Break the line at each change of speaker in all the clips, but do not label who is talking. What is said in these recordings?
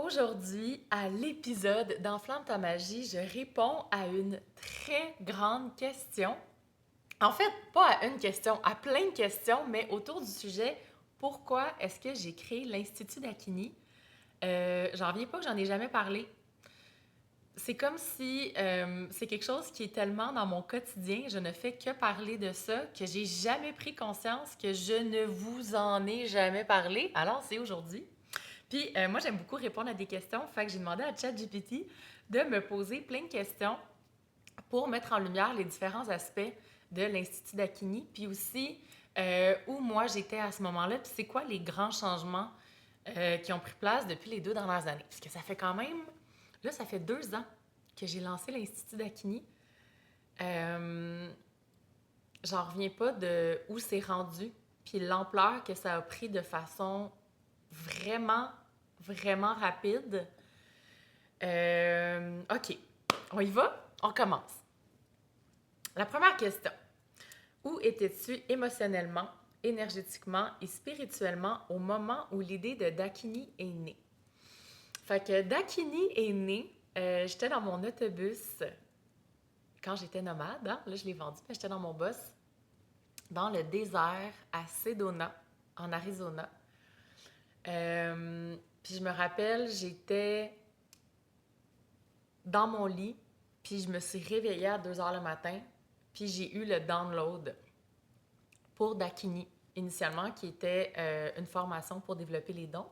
Aujourd'hui, à l'épisode d'Enflamme ta magie, je réponds à une très grande question. En fait, pas à une question, à plein de questions, mais autour du sujet pourquoi est-ce que j'ai créé l'Institut d'Akini? J'en reviens pas que j'en ai jamais parlé. C'est comme si c'est quelque chose qui est tellement dans mon quotidien, je ne fais que parler de ça, que j'ai jamais pris conscience que je ne vous en ai jamais parlé. Alors, c'est aujourd'hui. Puis moi, j'aime beaucoup répondre à des questions. Fait que j'ai demandé à ChatGPT de me poser plein de questions pour mettre en lumière les différents aspects de l'Institut d'Akini, puis aussi où moi j'étais à ce moment-là, puis c'est quoi les grands changements qui ont pris place depuis les 2 dernières années. Parce que ça fait quand même, là, ça fait 2 ans que j'ai lancé l'Institut d'Akini. Euh, J'en reviens pas de où c'est rendu, puis l'ampleur que ça a pris de façon vraiment, vraiment rapide. OK, on y va? On commence. La première question. Où étais-tu émotionnellement, énergétiquement et spirituellement au moment où l'idée de Dakini est née? Fait que Dakini est née, j'étais dans mon autobus quand j'étais nomade, hein? Là je l'ai vendu, mais j'étais dans mon bus, dans le désert à Sedona, en Arizona. Puis je me rappelle, j'étais dans mon lit, puis je me suis réveillée à 2 heures le matin, puis j'ai eu le download pour Dakini, initialement, qui était une formation pour développer les dons.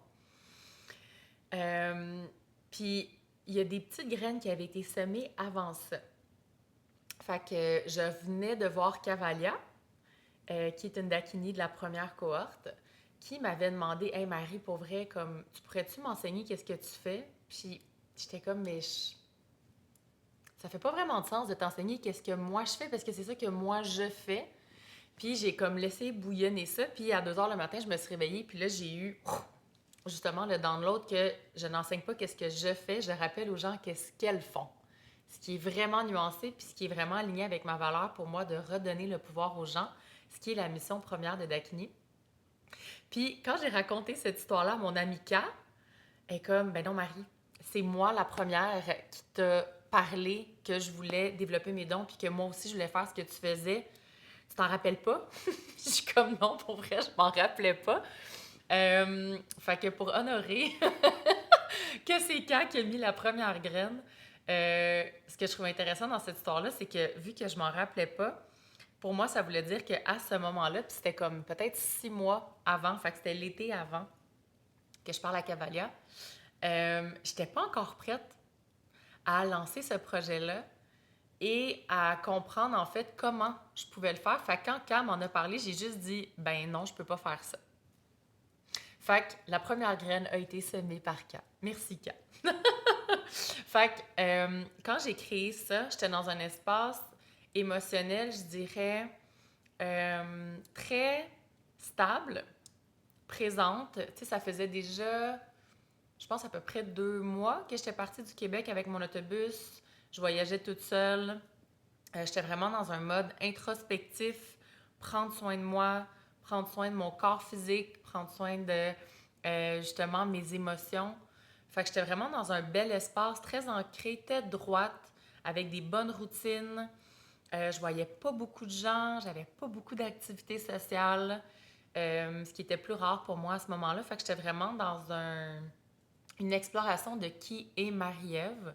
Puis il y a des petites graines qui avaient été semées avant ça. Fait que je venais de voir Cavalia, qui est une Dakini de la première cohorte, qui m'avait demandé « Hey Marie, pour vrai, comme, tu pourrais-tu m'enseigner qu'est-ce que tu fais? » Puis j'étais comme « Mais ça fait pas vraiment de sens de t'enseigner qu'est-ce que moi je fais parce que c'est ça que moi je fais. » Puis j'ai comme laissé bouillonner ça. Puis à 2 heures le matin, je me suis réveillée. Puis là, j'ai eu justement le download que je n'enseigne pas qu'est-ce que je fais. Je rappelle aux gens qu'est-ce qu'elles font. Ce qui est vraiment nuancé puis ce qui est vraiment aligné avec ma valeur pour moi de redonner le pouvoir aux gens, ce qui est la mission première de Dakini. Puis quand j'ai raconté cette histoire-là à mon amie K, elle est comme, ben non Marie, c'est moi la première qui t'a parlé que je voulais développer mes dons puis que moi aussi je voulais faire ce que tu faisais. Tu t'en rappelles pas? Je suis comme non, pour vrai, je m'en rappelais pas. Fait que pour honorer que c'est Kat qui a mis la première graine, ce que je trouve intéressant dans cette histoire-là, c'est que vu que je m'en rappelais pas, pour moi, ça voulait dire qu'à ce moment-là, puis c'était comme peut-être 6 mois avant, fait que c'était l'été avant que je parle à Cavalia, j'étais pas encore prête à lancer ce projet-là et à comprendre en fait comment je pouvais le faire. Fait que quand Cam m'en a parlé, j'ai juste dit « Ben non, je peux pas faire ça. » Fait que la première graine a été semée par Cam. Merci Cam. Fait que quand j'ai créé ça, j'étais dans un espace émotionnel, je dirais, très stable, présente. Tu sais, ça faisait déjà, je pense, à peu près 2 mois que j'étais partie du Québec avec mon autobus. Je voyageais toute seule. J'étais vraiment dans un mode introspectif, prendre soin de moi, prendre soin de mon corps physique, prendre soin de justement mes émotions. Fait que j'étais vraiment dans un bel espace, très ancré, tête droite, avec des bonnes routines. Je voyais pas beaucoup de gens, j'avais pas beaucoup d'activités sociales, ce qui était plus rare pour moi à ce moment-là. Fait que j'étais vraiment dans une exploration de qui est Marie-Ève.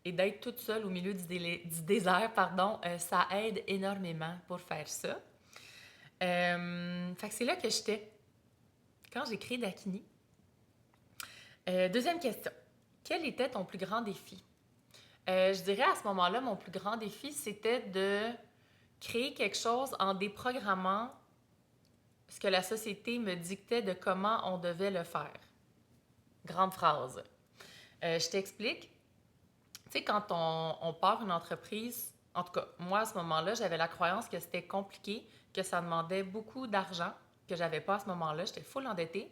Et d'être toute seule au milieu du désert, pardon, ça aide énormément pour faire ça. Fait que c'est là que j'étais quand j'ai créé Dakini. Deuxième question. Quel était ton plus grand défi? Je dirais à ce moment-là, mon plus grand défi, c'était de créer quelque chose en déprogrammant ce que la société me dictait de comment on devait le faire. Grande phrase. Je t'explique. Tu sais, quand on part une entreprise, en tout cas, moi, à ce moment-là, j'avais la croyance que c'était compliqué, que ça demandait beaucoup d'argent, que j'avais pas à ce moment-là, j'étais full endettée,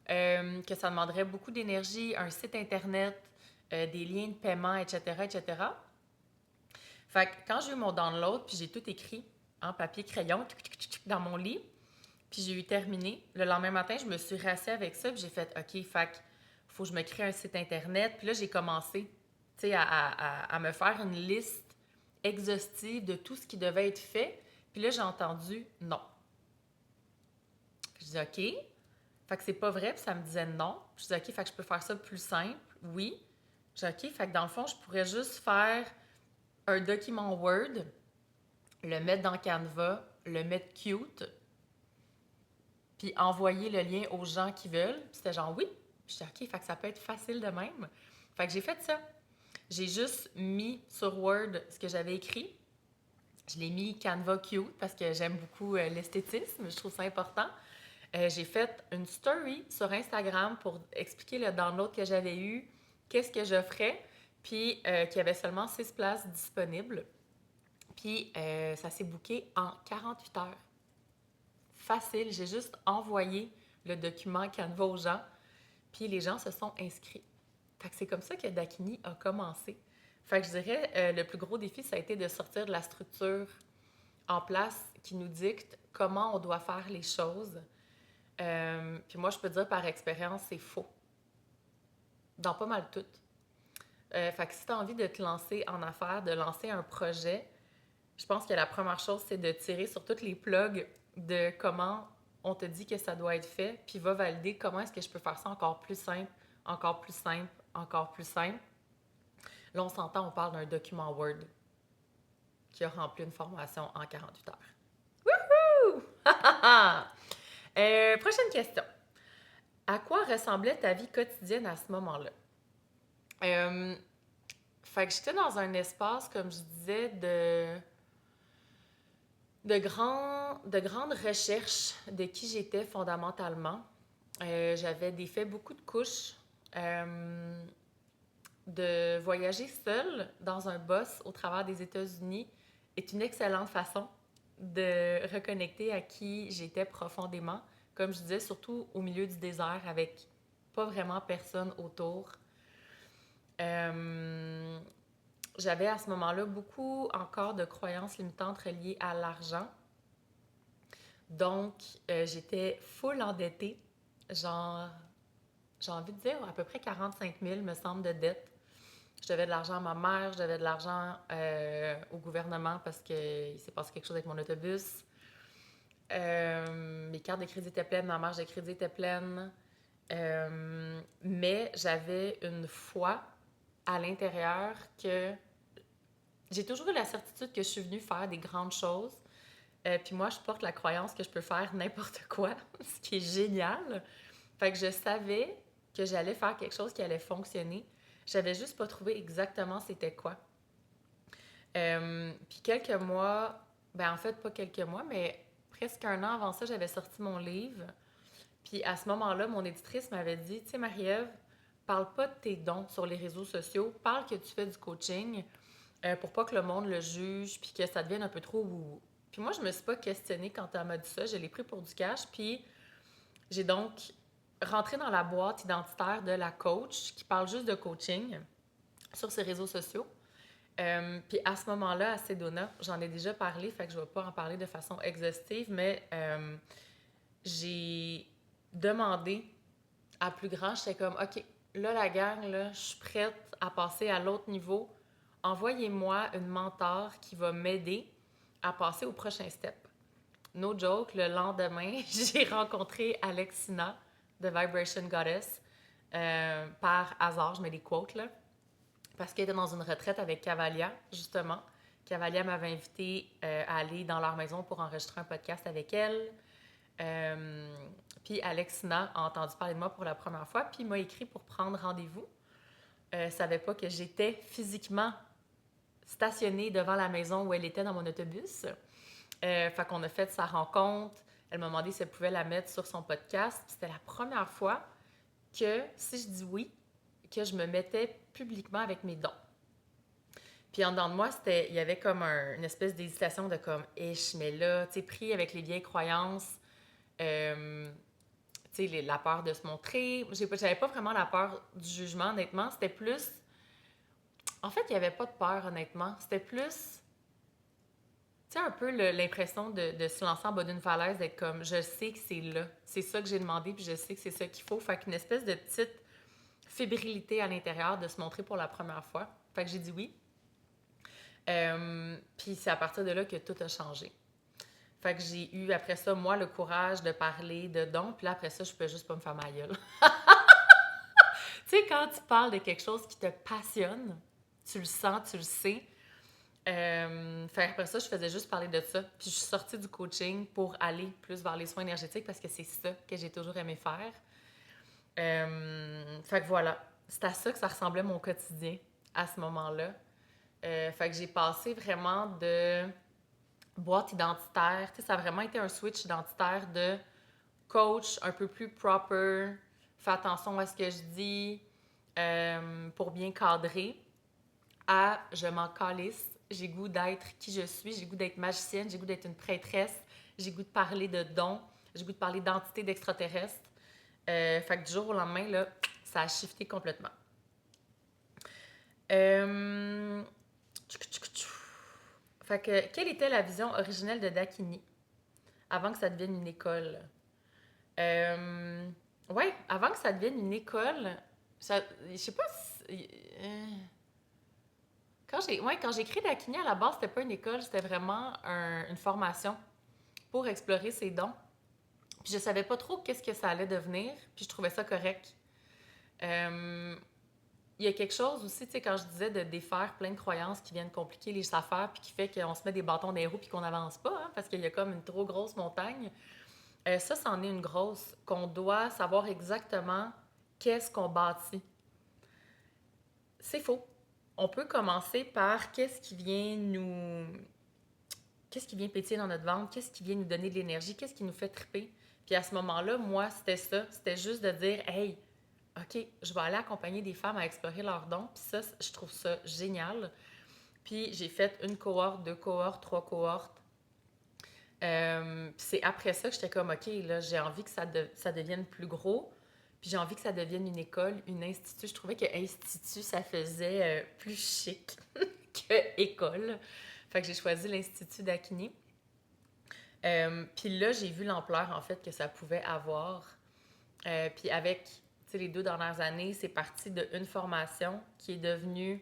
que ça demanderait beaucoup d'énergie, un site Internet, des liens de paiement, etc., etc. Fait que quand j'ai eu mon download, puis j'ai tout écrit en papier crayon dans mon lit, puis j'ai eu terminé, le lendemain matin, je me suis rassée avec ça, puis j'ai fait « OK, fait il faut que je me crée un site Internet. Puis là, j'ai commencé, tu sais, à me faire une liste exhaustive de tout ce qui devait être fait. Puis là, j'ai entendu non. Puis je dis OK. Fait que c'est pas vrai, puis ça me disait non. Puis je dis OK, fait que je peux faire ça plus simple. Oui. Je dis OK, fait que dans le fond, je pourrais juste faire un document Word, le mettre dans Canva, le mettre cute, puis envoyer le lien aux gens qui veulent. Puis c'était genre oui. Puis je dis OK, fait que ça peut être facile de même. Fait que j'ai fait ça. J'ai juste mis sur Word ce que j'avais écrit. Je l'ai mis Canva cute parce que j'aime beaucoup l'esthétisme, je trouve ça important. J'ai fait une story sur Instagram pour expliquer le download que j'avais eu, qu'est-ce que j'offrais, puis qu'il y avait seulement 6 places disponibles. Puis ça s'est booké en 48 heures. Facile, j'ai juste envoyé le document Canva aux gens, puis les gens se sont inscrits. Fait que c'est comme ça que Dakini a commencé. Fait que je dirais, le plus gros défi, ça a été de sortir de la structure en place qui nous dicte comment on doit faire les choses. Puis moi, je peux dire par expérience, c'est faux. Dans pas mal tout. Fait que si tu as envie de te lancer en affaires, de lancer un projet, je pense que la première chose, c'est de tirer sur toutes les plugs de comment on te dit que ça doit être fait, puis va valider comment est-ce que je peux faire ça encore plus simple, encore plus simple, encore plus simple. Là, on s'entend, on parle d'un document Word qui a rempli une formation en 48 heures. Wouhou! Prochaine question. À quoi ressemblait ta vie quotidienne à ce moment-là? Fait que j'étais dans un espace, comme je disais, de grandes recherches de qui j'étais fondamentalement. J'avais défait beaucoup de couches. De voyager seule dans un bus au travers des États-Unis est une excellente façon de reconnecter à qui j'étais profondément. Comme je disais, surtout au milieu du désert avec pas vraiment personne autour. J'avais à ce moment-là beaucoup encore de croyances limitantes reliées à l'argent. Donc, j'étais full endettée. Genre, j'ai envie de dire à peu près 45 000, me semble, de dettes. Je devais de l'argent à ma mère, je devais de l'argent au gouvernement parce qu'il s'est passé quelque chose avec mon autobus. Mes cartes de crédit étaient pleines, ma marge de crédit était pleine. Mais j'avais une foi à l'intérieur que j'ai toujours eu la certitude que je suis venue faire des grandes choses. Puis moi, je porte la croyance que je peux faire n'importe quoi, ce qui est génial. Fait que je savais que j'allais faire quelque chose qui allait fonctionner. J'avais juste pas trouvé exactement c'était quoi. Puis quelques mois, ben en fait pas quelques mois, mais presque un an avant ça, j'avais sorti mon livre. Puis à ce moment-là, mon éditrice m'avait dit, tu sais Marie-Ève, parle pas de tes dons sur les réseaux sociaux, parle que tu fais du coaching pour pas que le monde le juge puis que ça devienne un peu trop wou. Puis moi, je me suis pas questionnée quand elle m'a dit ça, je l'ai pris pour du cash, puis j'ai donc rentré dans la boîte identitaire de la coach qui parle juste de coaching sur ses réseaux sociaux. Puis à ce moment-là, à Sedona, j'en ai déjà parlé, fait que je ne vais pas en parler de façon exhaustive, mais j'ai demandé à plus grand, j'étais comme, OK, là, la gang, là, je suis prête à passer à l'autre niveau. Envoyez-moi une mentor qui va m'aider à passer au prochain step. No joke, le lendemain, j'ai rencontré Alexina de Vibration Goddess par hasard, je mets des quotes là, parce qu'elle était dans une retraite avec Cavalia, justement. Cavalia m'avait invité à aller dans leur maison pour enregistrer un podcast avec elle. Puis Alexina a entendu parler de moi pour la première fois, puis m'a écrit pour prendre rendez-vous. Savait pas que j'étais physiquement stationnée devant la maison où elle était dans mon autobus. Fait qu'on a fait sa rencontre. Elle m'a demandé si elle pouvait la mettre sur son podcast. Puis c'était la première fois que, si je dis oui, que je me mettais publiquement avec mes dons. Puis en dedans de moi, il y avait comme une espèce d'hésitation de comme, mais là, tu sais, pris avec les vieilles croyances, tu sais, la peur de se montrer. J'avais pas vraiment la peur du jugement, honnêtement. C'était plus... En fait, il y avait pas de peur, honnêtement. C'était plus... Tu sais, un peu l'impression de se lancer en bas d'une falaise, d'être comme, je sais que c'est là. C'est ça que j'ai demandé, puis je sais que c'est ça qu'il faut. Fait qu'une espèce de petite fébrilité à l'intérieur de se montrer pour la première fois. Fait que j'ai dit oui. Puis c'est à partir de là que tout a changé. Fait que j'ai eu, après ça, moi, le courage de parler de dons. Puis là, après ça, je peux juste pas me faire ma gueule. Tu sais, quand tu parles de quelque chose qui te passionne, tu le sens, tu le sais. Fait après ça, je faisais juste parler de ça. Puis je suis sortie du coaching pour aller plus vers les soins énergétiques parce que c'est ça que j'ai toujours aimé faire. Fait que voilà, c'est à ça que ça ressemblait mon quotidien à ce moment-là. Fait que j'ai passé vraiment de boîte identitaire. Tu sais, ça a vraiment été un switch identitaire de coach un peu plus proper, fais attention à ce que je dis pour bien cadrer, à je m'en calisse, j'ai goût d'être qui je suis, j'ai goût d'être magicienne, j'ai goût d'être une prêtresse, j'ai goût de parler de dons, j'ai goût de parler d'entités d'extraterrestres. Fait que du jour au lendemain, là, ça a shifté complètement. Fait que, quelle était la vision originelle de Dakini avant que ça devienne une école? Ouais, avant que ça devienne une école, je sais pas si, quand j'ai créé Dakini, à la base, c'était pas une école, c'était vraiment une formation pour explorer ses dons. Puis je savais pas trop qu'est-ce que ça allait devenir, puis je trouvais ça correct. Il y a quelque chose aussi, tu sais, quand je disais de défaire plein de croyances qui viennent compliquer les affaires, puis qui fait qu'on se met des bâtons dans les roues, puis qu'on n'avance pas, hein, parce qu'il y a comme une trop grosse montagne. Ça, c'en est une grosse, qu'on doit savoir exactement qu'est-ce qu'on bâtit. C'est faux. On peut commencer par qu'est-ce qui vient pétiller dans notre ventre, qu'est-ce qui vient nous donner de l'énergie, qu'est-ce qui nous fait triper. Puis à ce moment-là, moi, c'était ça. C'était juste de dire, hey, OK, je vais aller accompagner des femmes à explorer leurs dons. Puis ça, je trouve ça génial. Puis j'ai fait une cohorte, deux cohortes, trois cohortes. Puis c'est après ça que j'étais comme, OK, là, j'ai envie que ça devienne plus gros. Puis j'ai envie que ça devienne une école, une institut. Je trouvais que institut, ça faisait plus chic que école. Fait que j'ai choisi l'Institut d'Akini. Puis là, j'ai vu l'ampleur, en fait, que ça pouvait avoir. Puis avec, tu sais, les 2 dernières années, c'est parti d'une formation qui est devenue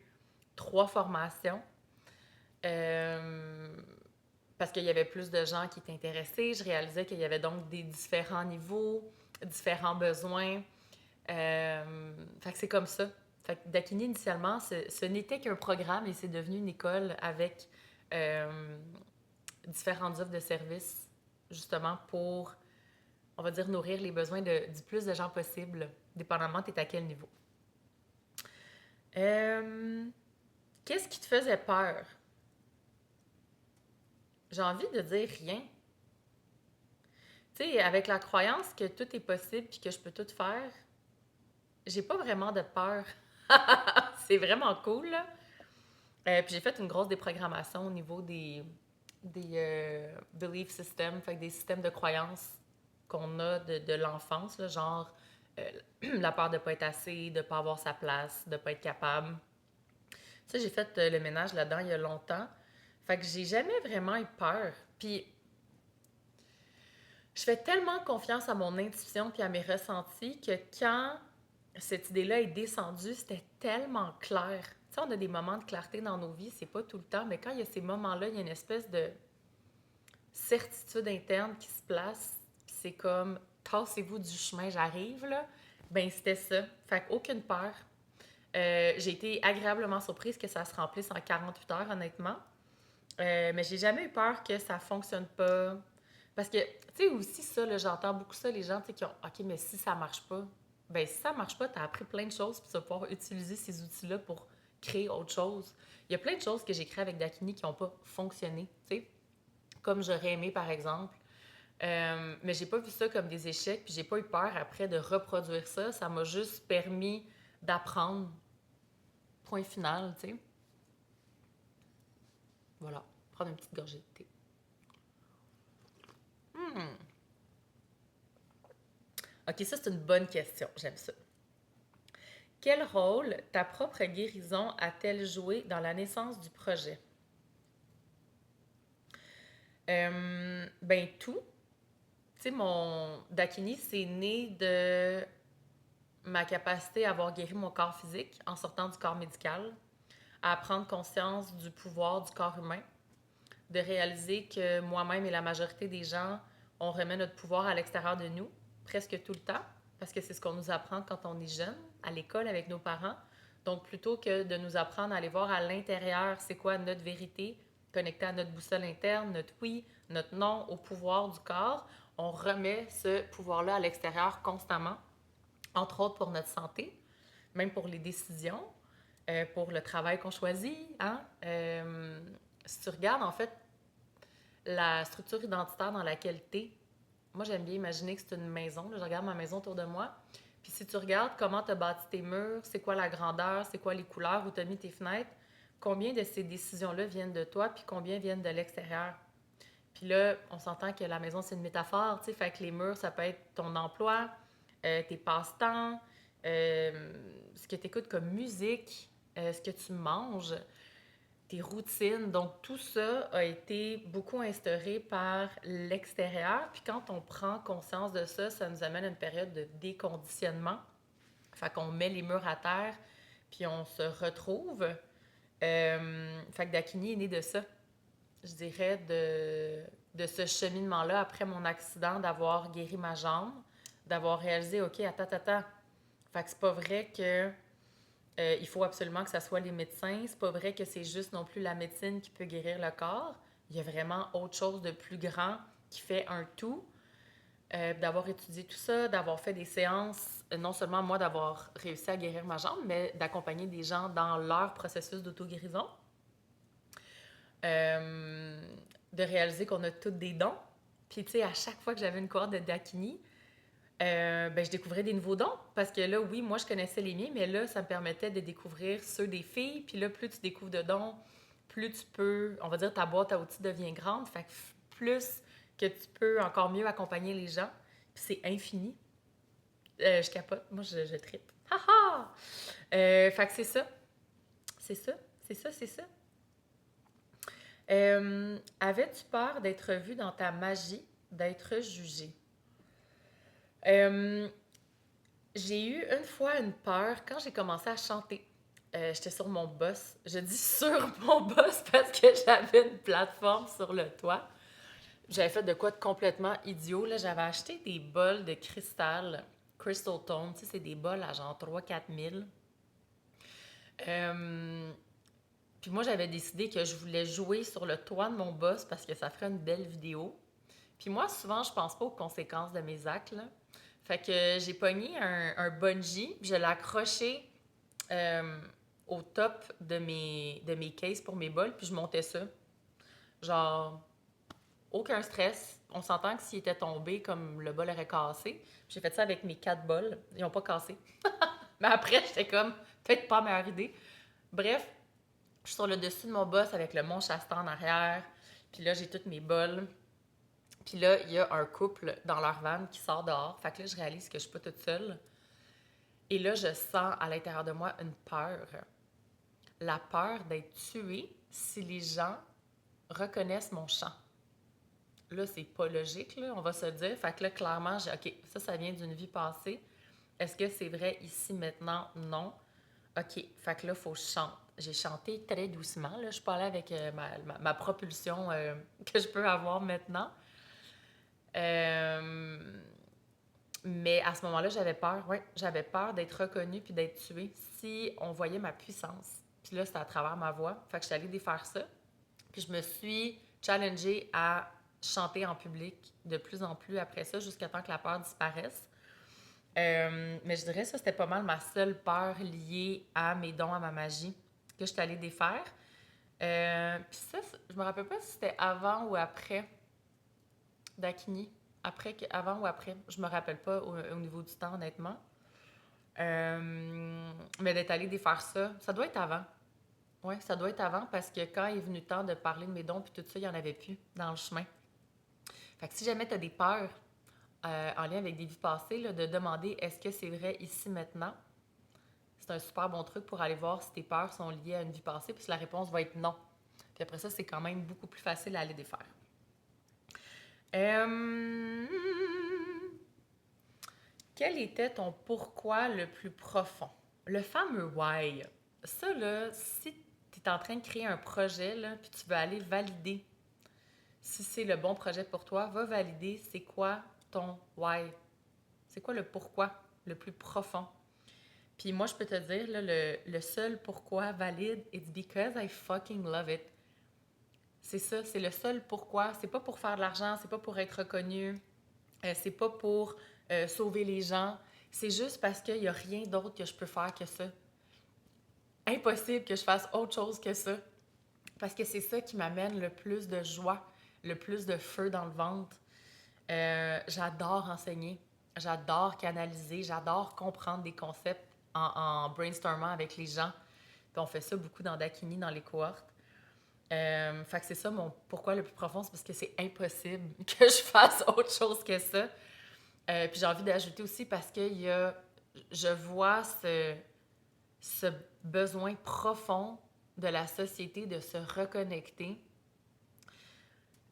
3 formations. Parce qu'il y avait plus de gens qui étaient intéressés. Je réalisais qu'il y avait donc des différents niveaux, différents besoins. Fait que c'est comme ça. Fait que Dakini, initialement, ce n'était qu'un programme et c'est devenu une école avec différentes offres de services, justement pour, on va dire, nourrir les besoins du plus de gens possible, dépendamment t'es à quel niveau. Qu'est-ce qui te faisait peur? J'ai envie de dire rien. Tu sais, avec la croyance que tout est possible puis que je peux tout faire, j'ai pas vraiment de peur. C'est vraiment cool, là. Puis j'ai fait une grosse déprogrammation au niveau des belief systems, fait que des systèmes de croyances qu'on a de l'enfance, là, genre la peur de pas être assez, de pas avoir sa place, de pas être capable. Ça, j'ai fait le ménage là-dedans il y a longtemps. Fait que j'ai jamais vraiment eu peur. Puis je fais tellement confiance à mon intuition puis à mes ressentis que quand cette idée-là est descendue, c'était tellement clair. Tu sais, on a des moments de clarté dans nos vies, c'est pas tout le temps, mais quand il y a ces moments-là, il y a une espèce de certitude interne qui se place. Puis c'est comme, tassez-vous du chemin, j'arrive, là. Ben, c'était ça. Fait qu'aucune peur. J'ai été agréablement surprise que ça se remplisse en 48 heures, honnêtement. Mais j'ai jamais eu peur que ça fonctionne pas. Parce que, tu sais, aussi ça, là, j'entends beaucoup ça, les gens, tu sais, qui ont, OK, mais si ça marche pas, ben si ça marche pas, t'as appris plein de choses, puis tu vas pouvoir utiliser ces outils-là pour créer autre chose. Il y a plein de choses que j'ai créées avec Dakini qui n'ont pas fonctionné, tu sais, comme j'aurais aimé, par exemple. Mais j'ai pas vu ça comme des échecs, puis j'ai pas eu peur après de reproduire ça. Ça m'a juste permis d'apprendre. Point final, tu sais. Voilà. Prendre une petite gorgée de thé. OK, ça, c'est une bonne question. J'aime ça. Quel rôle ta propre guérison a-t-elle joué dans la naissance du projet? Ben, tout. Tu sais, mon Dakini, c'est né de ma capacité à avoir guéri mon corps physique en sortant du corps médical, à prendre conscience du pouvoir du corps humain, de réaliser que moi-même et la majorité des gens, on remet notre pouvoir à l'extérieur de nous, presque tout le temps, parce que c'est ce qu'on nous apprend quand on est jeune, à l'école, avec nos parents. Donc, plutôt que de nous apprendre à aller voir à l'intérieur c'est quoi notre vérité, connectée à notre boussole interne, notre oui, notre non, au pouvoir du corps, on remet ce pouvoir-là à l'extérieur constamment, entre autres pour notre santé, même pour les décisions, pour le travail qu'on choisit. Hein? Si tu regardes, en fait, la structure identitaire dans laquelle tu es, moi, j'aime bien imaginer que c'est une maison. Là, je regarde ma maison autour de moi. Puis si tu regardes comment tu as bâti tes murs, c'est quoi la grandeur, c'est quoi les couleurs, où tu as mis tes fenêtres, combien de ces décisions-là viennent de toi, puis combien viennent de l'extérieur. Puis là, on s'entend que la maison, c'est une métaphore, tu sais, fait que les murs, ça peut être ton emploi, tes passe-temps, ce que tu écoutes comme musique, ce que tu manges, tes routines. Donc, tout ça a été beaucoup instauré par l'extérieur. Puis quand on prend conscience de ça, ça nous amène à une période de déconditionnement. Fait qu'on met les murs à terre, puis on se retrouve. Fait que Dakini est né de ça, je dirais, de ce cheminement-là après mon accident, d'avoir guéri ma jambe, d'avoir réalisé, OK, attends. Fait que c'est pas vrai que il faut absolument que ça soit les médecins. C'est pas vrai que c'est juste non plus la médecine qui peut guérir le corps. Il y a vraiment autre chose de plus grand qui fait un tout. D'avoir étudié tout ça, d'avoir fait des séances, non seulement moi d'avoir réussi à guérir ma jambe, mais d'accompagner des gens dans leur processus d'auto-guérison. Euh, de réaliser qu'on a toutes des dons. Puis, tu sais, à chaque fois que j'avais une cohorte de Dakini, ben, je découvrais des nouveaux dons. Parce que là, oui, moi, je connaissais les miens, mais là, ça me permettait de découvrir ceux des filles. Puis là, plus tu découvres de dons, plus tu peux, on va dire, ta boîte à outils devient grande. Fait que plus que tu peux encore mieux accompagner les gens. Puis c'est infini. Je capote. Moi, je trippe. Ha ha! Fait que c'est ça. C'est ça. C'est ça, c'est ça. Avais-tu peur d'être vu dans ta magie, d'être jugé? Euh, J'ai eu une fois une peur quand j'ai commencé à chanter. J'étais sur mon boss. Je dis sur mon boss parce que j'avais une plateforme sur le toit. J'avais fait de quoi de complètement idiot. Là. J'avais acheté des bols de cristal, Crystal Tone. Tu sais, c'est des bols à genre 3 000 à 4 000. Euh, Puis moi, j'avais décidé que je voulais jouer sur le toit de mon boss parce que ça ferait une belle vidéo. Puis moi, souvent, je pense pas aux conséquences de mes actes, là. Fait que j'ai pogné un bungee, puis je l'ai accroché euh, au top de mes cases pour mes bols, puis je montais ça. Genre, aucun stress. On s'entend que s'il était tombé, comme le bol aurait cassé. J'ai fait ça avec mes 4 bols. Ils n'ont pas cassé. Mais après, j'étais comme, peut-être pas meilleure idée. Bref, je suis sur le dessus de mon boss avec le Mont Shasta en arrière. Puis là, j'ai toutes mes bols. Puis là, il y a un couple dans leur van qui sort dehors. Fait que là, je réalise que je suis pas toute seule. Et là, je sens à l'intérieur de moi une peur. La peur d'être tuée si les gens reconnaissent mon chant. Là, c'est pas logique, là, on va se dire. Fait que là, clairement, j'ai OK, ça vient d'une vie passée. Est-ce que c'est vrai ici, maintenant? Non. OK, fait que là, il faut que je chante. J'ai chanté très doucement. Là. Je suis pas allée avec ma propulsion que je peux avoir maintenant. Euh, Mais à ce moment-là, j'avais peur, ouais, j'avais peur d'être reconnue puis d'être tuée si on voyait ma puissance. Puis là, c'était à travers ma voix. Fait que je suis allée défaire ça. Puis je me suis challengée à chanter en public de plus en plus après ça, jusqu'à temps que la peur disparaisse. Mais je dirais que ça, c'était pas mal ma seule peur liée à mes dons, à ma magie, que je suis allée défaire. Puis ça, je me rappelle pas si c'était avant ou après Dakini. Avant ou après, je me rappelle pas au niveau du temps, honnêtement. Mais d'être allée défaire ça, ça doit être avant. Oui, ça doit être avant parce que quand il est venu le temps de parler de mes dons puis tout ça, il n'y en avait plus dans le chemin. Fait que si jamais tu as des peurs en lien avec des vies passées, là, de demander est-ce que c'est vrai ici maintenant, c'est un super bon truc pour aller voir si tes peurs sont liées à une vie passée, puis si la réponse va être non. Puis après ça, c'est quand même beaucoup plus facile à aller défaire. quel était ton pourquoi le plus profond? Le fameux why. Ça, là, si tu es en train de créer un projet, là, puis tu veux aller valider si c'est le bon projet pour toi, va valider c'est quoi ton why. C'est quoi le pourquoi le plus profond. Puis moi, je peux te dire, là, le seul pourquoi valide, it's because I fucking love it. C'est ça, c'est le seul pourquoi. C'est pas pour faire de l'argent, c'est pas pour être reconnu, c'est pas pour sauver les gens. C'est juste parce qu'il y a rien d'autre que je peux faire que ça. Impossible que je fasse autre chose que ça. Parce que c'est ça qui m'amène le plus de joie, le plus de feu dans le ventre. J'adore enseigner, j'adore canaliser, j'adore comprendre des concepts en brainstormant avec les gens. Puis on fait ça beaucoup dans Dakini, dans les cohortes. Fait que c'est ça mon pourquoi le plus profond, c'est parce que c'est impossible que je fasse autre chose que ça. Puis j'ai envie d'ajouter aussi parce que je vois ce besoin profond de la société de se reconnecter.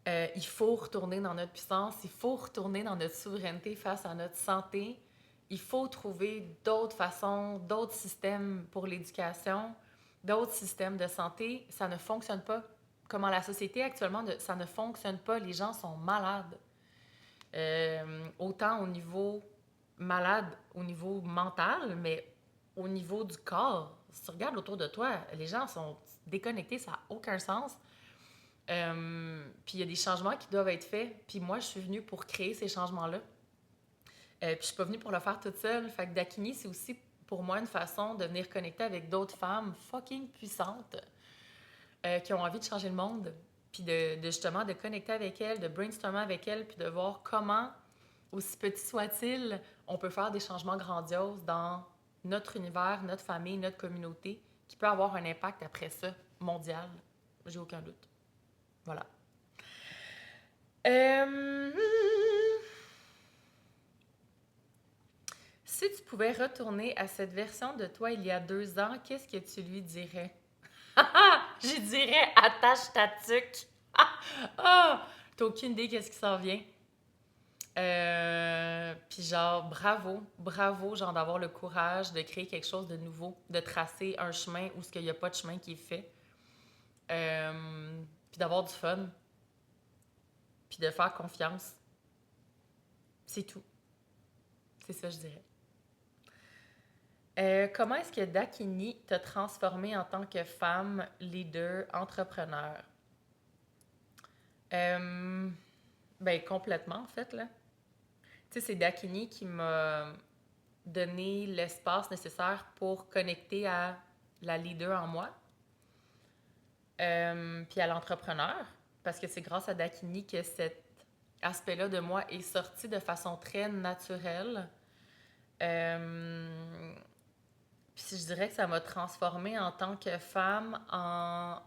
Il faut retourner dans notre puissance, il faut retourner dans notre souveraineté face à notre santé. Il faut trouver d'autres façons, d'autres systèmes pour l'éducation, d'autres systèmes de santé. Ça ne fonctionne pas. Comment la société actuellement, ça ne fonctionne pas. Les gens sont malades. Autant au niveau malade, au niveau mental, mais au niveau du corps. Si tu regardes autour de toi, les gens sont déconnectés, ça n'a aucun sens. Puis il y a des changements qui doivent être faits. Puis moi, je suis venue pour créer ces changements-là. Puis je suis pas venue pour le faire toute seule. Fait que Dakini, c'est aussi pour moi une façon de venir connecter avec d'autres femmes fucking puissantes qui ont envie de changer le monde. Puis de justement de connecter avec elles, de brainstormer avec elles, puis de voir comment, aussi petit soit-il, on peut faire des changements grandioses dans notre univers, notre famille, notre communauté, qui peut avoir un impact après ça mondial. J'ai aucun doute. Voilà. Euh... Si tu pouvais retourner à cette version de toi il y a 2 ans, qu'est-ce que tu lui dirais? Je dirais attache ta tuque. Ah! T'as aucune idée qu'est-ce qui s'en vient. Puis genre, bravo, bravo, genre d'avoir le courage de créer quelque chose de nouveau, de tracer un chemin où il n'y a pas de chemin qui est fait. Puis d'avoir du fun, puis de faire confiance. C'est tout. C'est ça, je dirais. Comment est-ce que Dakini t'a transformée en tant que femme, leader, entrepreneur? Ben, complètement, en fait, là. Tu sais, c'est Dakini qui m'a donné l'espace nécessaire pour connecter à la leader en moi, puis à l'entrepreneur, parce que c'est grâce à Dakini que cet aspect-là de moi est sorti de façon très naturelle. Puis je dirais que ça m'a transformée en tant que femme en...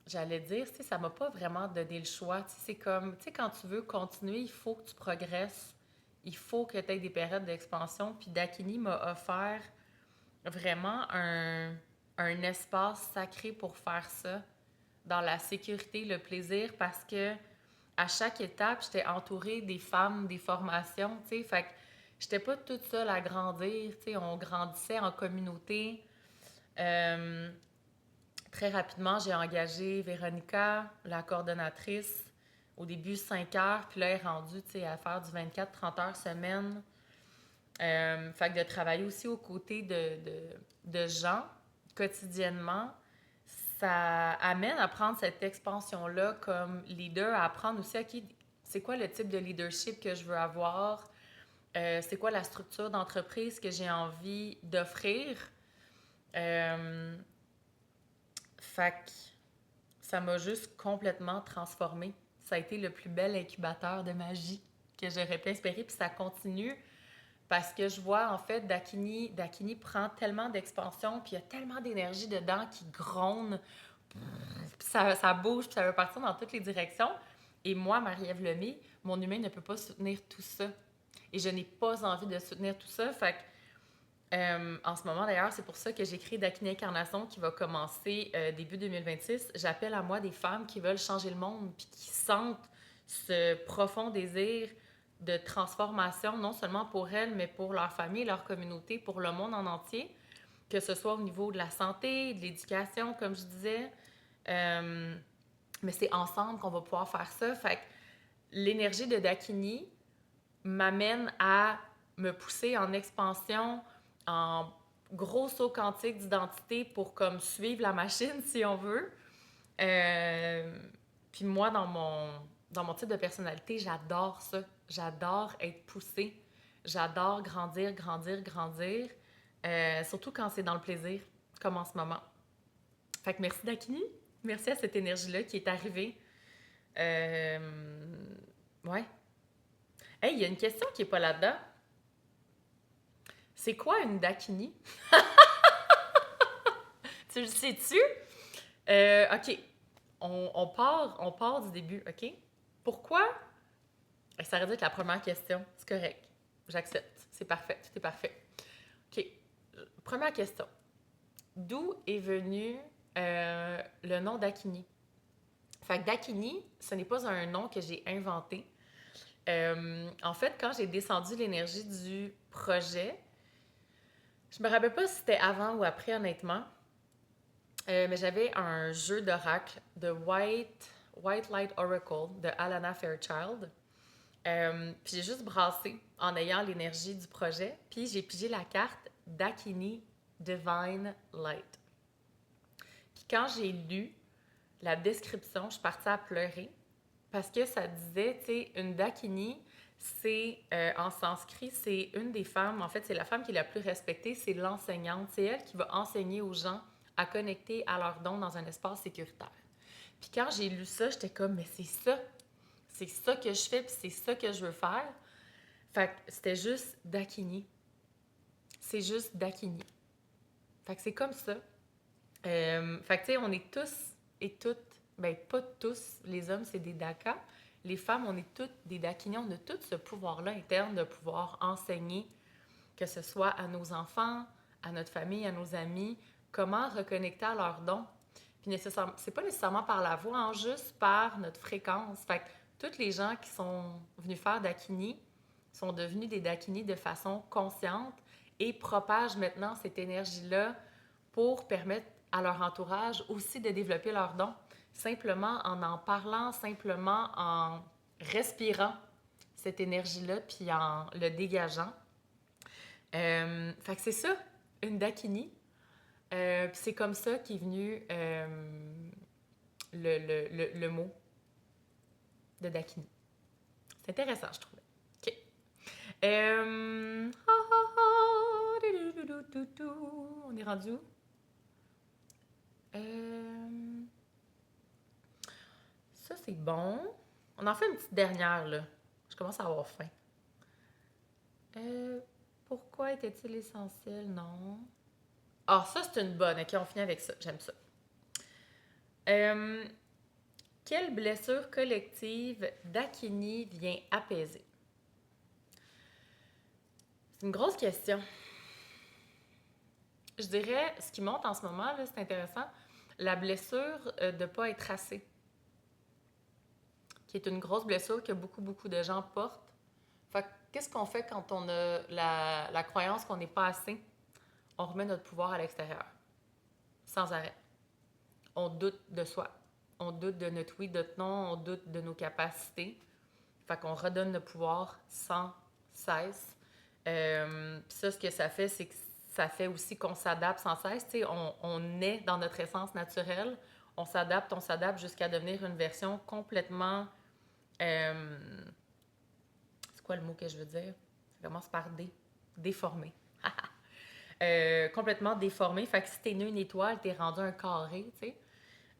J'allais dire, tu sais, ça m'a pas vraiment donné le choix. Tu sais, c'est comme, tu sais, quand tu veux continuer, il faut que tu progresses. Il faut que tu aies des périodes d'expansion. Puis Dakini m'a offert vraiment un espace sacré pour faire ça, dans la sécurité, le plaisir, parce que à chaque étape, j'étais entourée des femmes, des formations, tu sais, fait que j'étais pas toute seule à grandir, tu sais, on grandissait en communauté. Euh, Très rapidement, j'ai engagé Véronica, la coordonnatrice, au début 5 heures, puis là, elle est rendue, tu sais, à faire du 24-30 heures semaine. Fait que de travailler aussi aux côtés de gens quotidiennement, ça amène à prendre cette expansion-là comme leader, à apprendre aussi, OK, c'est quoi le type de leadership que je veux avoir, c'est quoi la structure d'entreprise que j'ai envie d'offrir. Fait que ça m'a juste complètement transformée. Ça a été le plus bel incubateur de magie que j'aurais pu espérer, puis ça continue. Parce que je vois, en fait, Dakini prend tellement d'expansion, puis il y a tellement d'énergie dedans qui gronde, puis ça bouge, puis ça veut partir dans toutes les directions. Et moi, Marie-Ève Lemay, mon humain ne peut pas soutenir tout ça. Et je n'ai pas envie de soutenir tout ça. Fait que, en ce moment, d'ailleurs, c'est pour ça que j'ai créé Dakini Incarnation qui va commencer début 2026. J'appelle à moi des femmes qui veulent changer le monde, puis qui sentent ce profond désir de transformation, non seulement pour elles, mais pour leur famille, leur communauté, pour le monde en entier, que ce soit au niveau de la santé, de l'éducation, comme je disais. Mais c'est ensemble qu'on va pouvoir faire ça. Fait que l'énergie de Dakini m'amène à me pousser en expansion, en gros saut quantique d'identité pour comme suivre la machine, si on veut. Puis moi, dans mon type de personnalité, j'adore ça. J'adore être poussée. J'adore grandir, grandir, grandir. Surtout quand c'est dans le plaisir, comme en ce moment. Fait que merci Dakini. Merci à cette énergie-là qui est arrivée. Ouais. Hey, il y a une question qui est pas là-dedans. C'est quoi une Dakini? Tu le sais-tu? OK. On part du début, OK? Pourquoi? Ça aurait dû être la première question. C'est correct. J'accepte. C'est parfait. Tout est parfait. OK. Première question. D'où est venu le nom Dakini? Fait que Dakini, ce n'est pas un nom que j'ai inventé. En fait, quand j'ai descendu l'énergie du projet, je me rappelle pas si c'était avant ou après, honnêtement, mais j'avais un jeu d'oracle de White Light Oracle de Alana Fairchild. Puis j'ai juste brassé en ayant l'énergie du projet. Puis j'ai pigé la carte Dakini Divine Light. Puis quand j'ai lu la description, je suis partie à pleurer parce que ça disait, tu sais, une Dakini, c'est en sanskrit, c'est une des femmes, en fait, c'est la femme qui est la plus respectée, c'est l'enseignante. C'est elle qui va enseigner aux gens à connecter à leurs dons dans un espace sécuritaire. Puis quand j'ai lu ça, j'étais comme, mais c'est ça que je fais, puis c'est ça que je veux faire. Fait que c'était juste Dakini. C'est juste Dakini. Fait que c'est comme ça. Fait que tu sais, on est tous et toutes, ben pas tous, les hommes c'est des Dakas, les femmes on est toutes des Dakini, on a tout ce pouvoir-là interne de pouvoir enseigner, que ce soit à nos enfants, à notre famille, à nos amis, comment reconnecter à leurs dons. Puis c'est pas nécessairement par la voix, hein, juste par notre fréquence. Fait que toutes les gens qui sont venus faire Dakini sont devenus des Dakini de façon consciente et propagent maintenant cette énergie-là pour permettre à leur entourage aussi de développer leurs dons, simplement en parlant, simplement en respirant cette énergie-là, puis en le dégageant. Fait que c'est ça, une Dakini. Puis c'est comme ça qu'est venu le mot de Dakini. C'est intéressant, je trouvais. OK. On est rendu où? Ça, c'est bon. On en fait une petite dernière, là. Je commence à avoir faim. Pourquoi était-il essentiel? Non. Ah, ça, c'est une bonne. OK, on finit avec ça. J'aime ça. Quelle blessure collective Dakini vient apaiser? C'est une grosse question. Je dirais, ce qui monte en ce moment, là, c'est intéressant, la blessure de ne pas être assez, qui est une grosse blessure que beaucoup, beaucoup de gens portent. Fait que, qu'est-ce qu'on fait quand on a la croyance qu'on n'est pas assez? On remet notre pouvoir à l'extérieur, sans arrêt. On doute de soi. On doute de notre oui, de notre non, on doute de nos capacités. Fait qu'on redonne le pouvoir sans cesse. Puis ça, ce que ça fait, c'est que ça fait aussi qu'on s'adapte sans cesse. Tu sais, on est dans notre essence naturelle. On s'adapte jusqu'à devenir une version complètement... c'est quoi le mot que je veux dire? Ça commence par déformé. Complètement déformé. Fait que si t'es né une étoile, t'es rendu un carré, tu sais.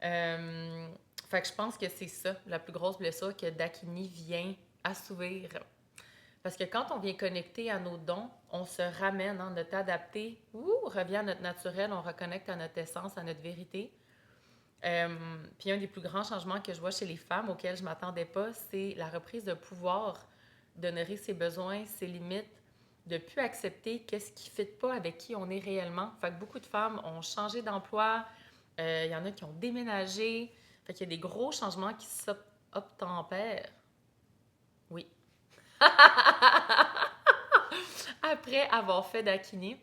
Fait que je pense que c'est ça, la plus grosse blessure que Dakini vient assouvir. Parce que quand on vient connecter à nos dons, on se ramène, hein, notre adapté, revient à notre naturel, on reconnecte à notre essence, à notre vérité. Puis un des plus grands changements que je vois chez les femmes auxquels je ne m'attendais pas, c'est la reprise de pouvoir, d'honorer ses besoins, ses limites, de ne plus accepter qu'est-ce qui ne fit pas avec qui on est réellement. Fait que beaucoup de femmes ont changé d'emploi, il y en a qui ont déménagé. Fait qu'il y a des gros changements qui s'obtempèrent. Oui. Après avoir fait Dakini.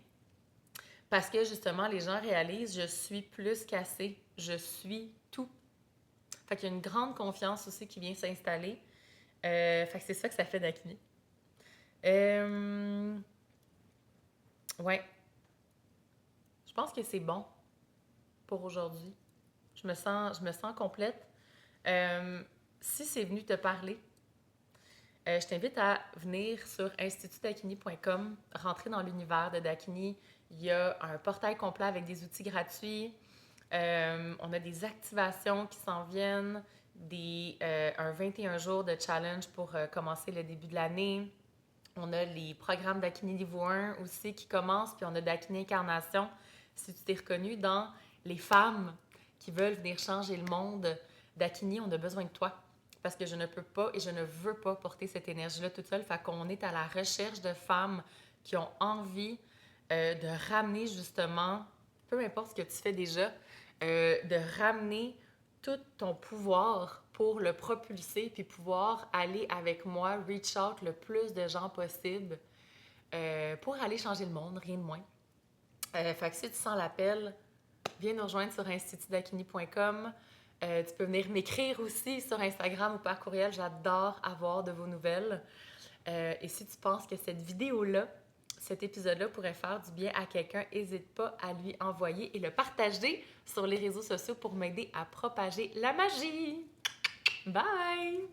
Parce que justement, les gens réalisent, je suis plus qu'assez, je suis tout. Fait qu'il y a une grande confiance aussi qui vient s'installer. Fait que c'est ça que ça fait Dakini. Euh, ouais, je pense que c'est bon pour aujourd'hui. Je me sens complète. Euh, Si c'est venu te parler, je t'invite à venir sur institutdakini.com, rentrer dans l'univers de Dakini. Il y a un portail complet avec des outils gratuits. On a des activations qui s'en viennent, un 21 jours de challenge pour commencer le début de l'année. On a les programmes d'Akini Niveau 1 aussi qui commencent, puis on a d'Akini Incarnation. Si tu t'es reconnu dans les femmes qui veulent venir changer le monde d'Akini, on a besoin de toi. Parce que je ne peux pas et je ne veux pas porter cette énergie-là toute seule. Fait qu'on est à la recherche de femmes qui ont envie de ramener justement, peu importe ce que tu fais déjà, de ramener tout ton pouvoir pour le propulser puis pouvoir aller avec moi, reach out le plus de gens possible pour aller changer le monde, rien de moins. Fait que si tu sens l'appel, viens nous rejoindre sur institutdakini.com. Tu peux venir m'écrire aussi sur Instagram ou par courriel. J'adore avoir de vos nouvelles. Et si tu penses que cette vidéo-là, cet épisode-là pourrait faire du bien à quelqu'un, n'hésite pas à lui envoyer et le partager sur les réseaux sociaux pour m'aider à propager la magie. Bye!